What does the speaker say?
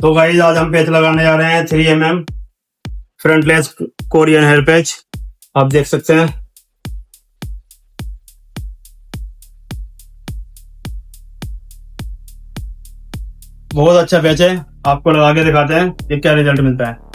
तो गाइस आज हम पैच लगाने जा रहे हैं 3mm frontless Korean hair patch. आप देख सकते हैं बहुत अच्छा पैच है। आपको लगा के दिखाते हैं कि क्या रिजल्ट मिलता है।